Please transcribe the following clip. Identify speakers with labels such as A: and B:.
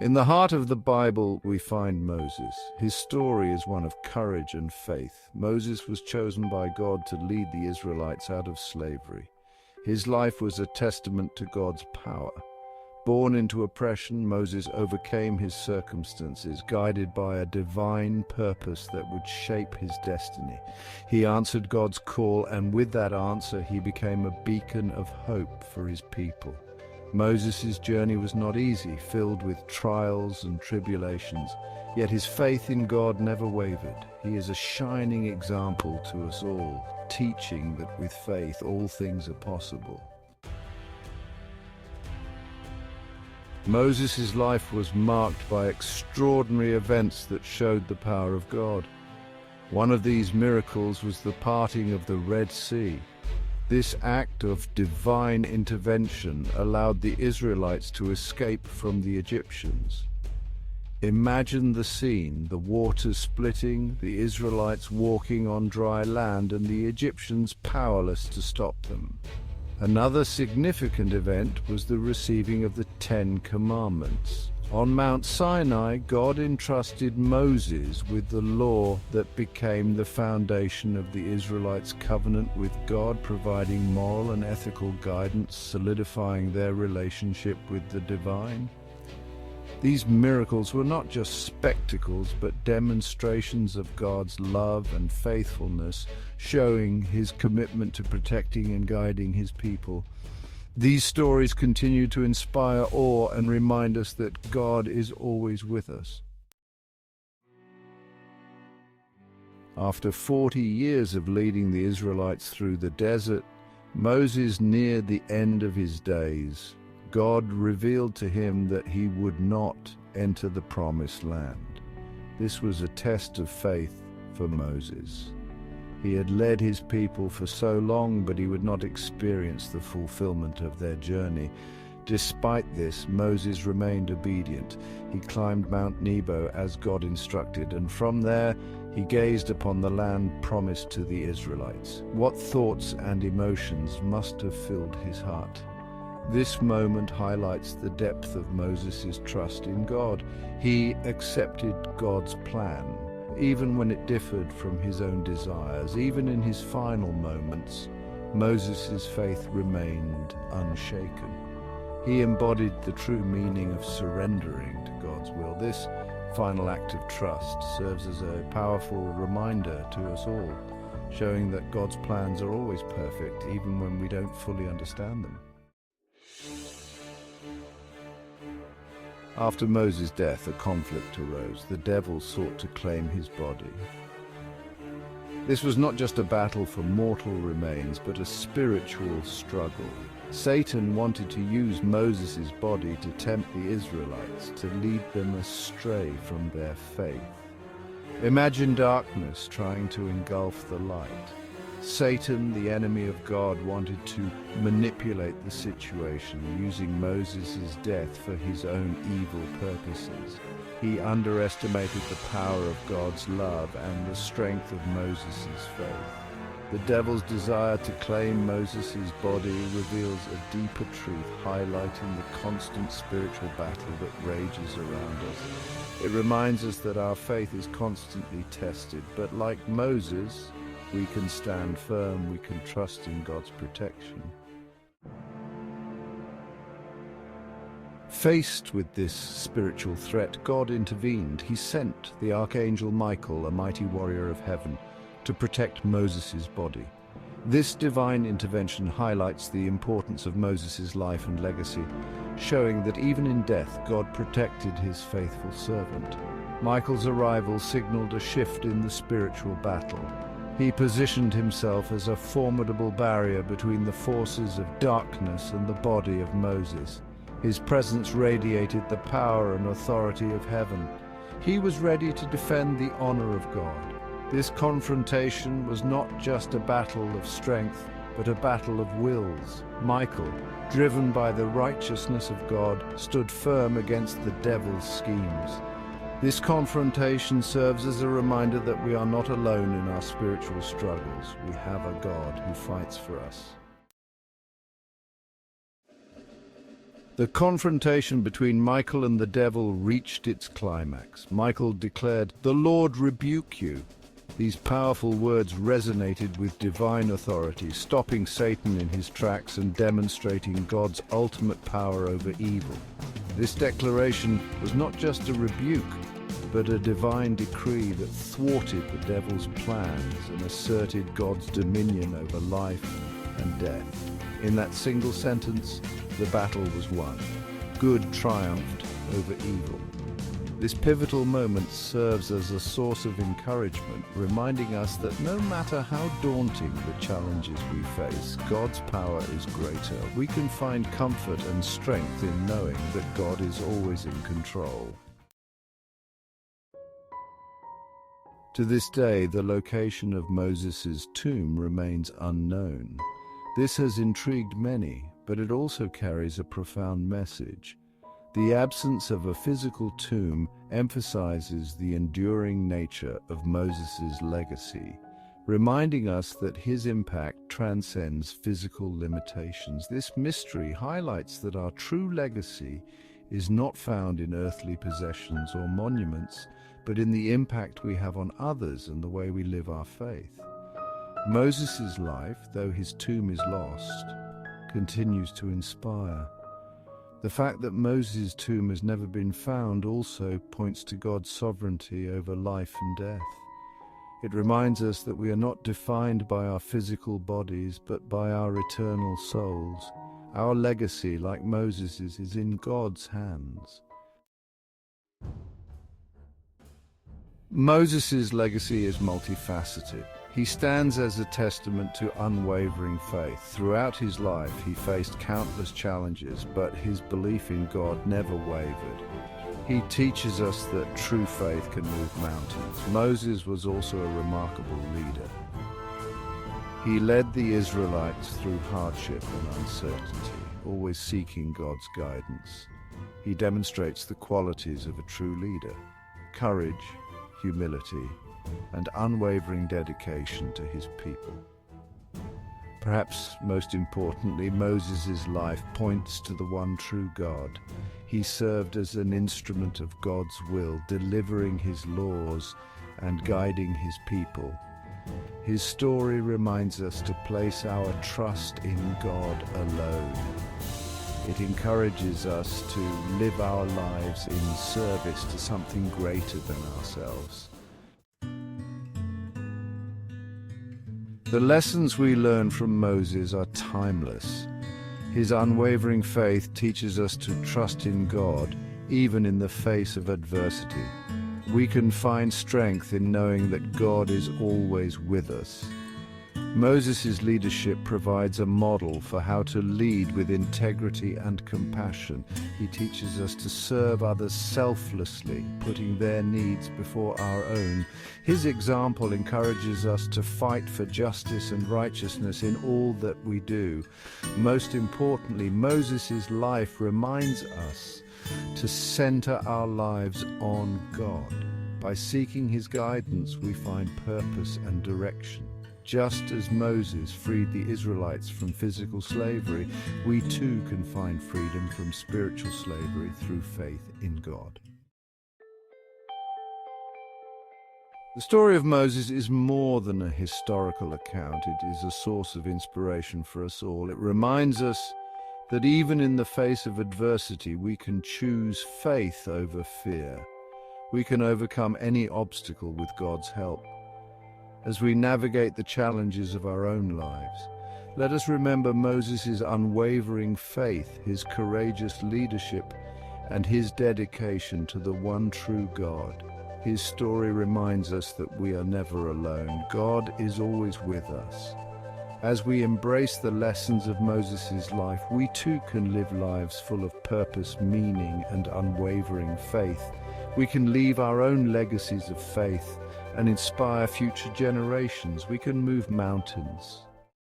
A: In the heart of the Bible, we find Moses. His story is one of courage and faith. Moses was chosen by God to lead the Israelites out of slavery. His life was a testament to God's power. Born into oppression, Moses overcame his circumstances, guided by a divine purpose that would shape his destiny. He answered God's call, and with that answer, he became a beacon of hope for his people. Moses' journey was not easy, filled with trials and tribulations, yet his faith in God never wavered. He is a shining example to us all, teaching that with faith all things are possible. Moses' life was marked by extraordinary events that showed the power of God. One of these miracles was the parting of the Red Sea. This act of divine intervention allowed the Israelites to escape from the Egyptians. Imagine the scene, the waters splitting, the Israelites walking on dry land, and the Egyptians powerless to stop them. Another significant event was the receiving of the Ten Commandments. On Mount Sinai, God entrusted Moses with the law that became the foundation of the Israelites' covenant with God, providing moral and ethical guidance, solidifying their relationship with the divine. These miracles were not just spectacles, but demonstrations of God's love and faithfulness, showing his commitment to protecting and guiding his people. These stories continue to inspire awe and remind us that God is always with us. After 40 years of leading the Israelites through the desert, Moses neared the end of his days. God revealed to him that he would not enter the promised land. This was a test of faith for Moses. He had led his people for so long, but he would not experience the fulfillment of their journey. Despite this, Moses remained obedient. He climbed Mount Nebo as God instructed, and from there he gazed upon the land promised to the Israelites. What thoughts and emotions must have filled his heart? This moment highlights the depth of Moses' trust in God. He accepted God's plan, even when it differed from his own desires. Even in his final moments, Moses' faith remained unshaken. He embodied the true meaning of surrendering to God's will. This final act of trust serves as a powerful reminder to us all, showing that God's plans are always perfect, even when we don't fully understand them. After Moses' death, a conflict arose. The devil sought to claim his body. This was not just a battle for mortal remains, but a spiritual struggle. Satan wanted to use Moses' body to tempt the Israelites, to lead them astray from their faith. Imagine darkness trying to engulf the light. Satan, the enemy of God, wanted to manipulate the situation, using Moses' death for his own evil purposes. He underestimated the power of God's love and the strength of Moses' faith. The devil's desire to claim Moses' body reveals a deeper truth, highlighting the constant spiritual battle that rages around us. It reminds us that our faith is constantly tested, but like Moses, we can stand firm, we can trust in God's protection. Faced with this spiritual threat, God intervened. He sent the archangel Michael, a mighty warrior of heaven, to protect Moses' body. This divine intervention highlights the importance of Moses' life and legacy, showing that even in death, God protected his faithful servant. Michael's arrival signaled a shift in the spiritual battle. He positioned himself as a formidable barrier between the forces of darkness and the body of Moses. His presence radiated the power and authority of heaven. He was ready to defend the honor of God. This confrontation was not just a battle of strength, but a battle of wills. Michael, driven by the righteousness of God, stood firm against the devil's schemes. This confrontation serves as a reminder that we are not alone in our spiritual struggles. We have a God who fights for us. The confrontation between Michael and the devil reached its climax. Michael declared, "The Lord rebuke you." These powerful words resonated with divine authority, stopping Satan in his tracks and demonstrating God's ultimate power over evil. This declaration was not just a rebuke, but a divine decree that thwarted the devil's plans and asserted God's dominion over life and death. In that single sentence, the battle was won. Good triumphed over evil. This pivotal moment serves as a source of encouragement, reminding us that no matter how daunting the challenges we face, God's power is greater. We can find comfort and strength in knowing that God is always in control. To this day, the location of Moses' tomb remains unknown. This has intrigued many, but it also carries a profound message. The absence of a physical tomb emphasizes the enduring nature of Moses' legacy, reminding us that his impact transcends physical limitations. This mystery highlights that our true legacy is not found in earthly possessions or monuments, but in the impact we have on others and the way we live our faith. Moses' life, though his tomb is lost, continues to inspire. The fact that Moses' tomb has never been found also points to God's sovereignty over life and death. It reminds us that we are not defined by our physical bodies, but by our eternal souls. Our legacy, like Moses's, is in God's hands. Moses' legacy is multifaceted. He stands as a testament to unwavering faith. Throughout his life, he faced countless challenges, but his belief in God never wavered. He teaches us that true faith can move mountains. Moses was also a remarkable leader. He led the Israelites through hardship and uncertainty, always seeking God's guidance. He demonstrates the qualities of a true leader: courage, humility, and unwavering dedication to his people. Perhaps most importantly, Moses' life points to the one true God. He served as an instrument of God's will, delivering his laws and guiding his people. His story reminds us to place our trust in God alone. It encourages us to live our lives in service to something greater than ourselves. The lessons we learn from Moses are timeless. His unwavering faith teaches us to trust in God, even in the face of adversity. We can find strength in knowing that God is always with us. Moses' leadership provides a model for how to lead with integrity and compassion. He teaches us to serve others selflessly, putting their needs before our own. His example encourages us to fight for justice and righteousness in all that we do. Most importantly, Moses' life reminds us to center our lives on God. By seeking his guidance, we find purpose and direction. Just as Moses freed the Israelites from physical slavery, we too can find freedom from spiritual slavery through faith in God. The story of Moses is more than a historical account. It is a source of inspiration for us all. It reminds us that even in the face of adversity, we can choose faith over fear. We can overcome any obstacle with God's help. As we navigate the challenges of our own lives, let us remember Moses' unwavering faith, his courageous leadership, and his dedication to the one true God. His story reminds us that we are never alone. God is always with us. As we embrace the lessons of Moses' life, we too can live lives full of purpose, meaning, and unwavering faith. We can leave our own legacies of faith and inspire future generations. We can move mountains,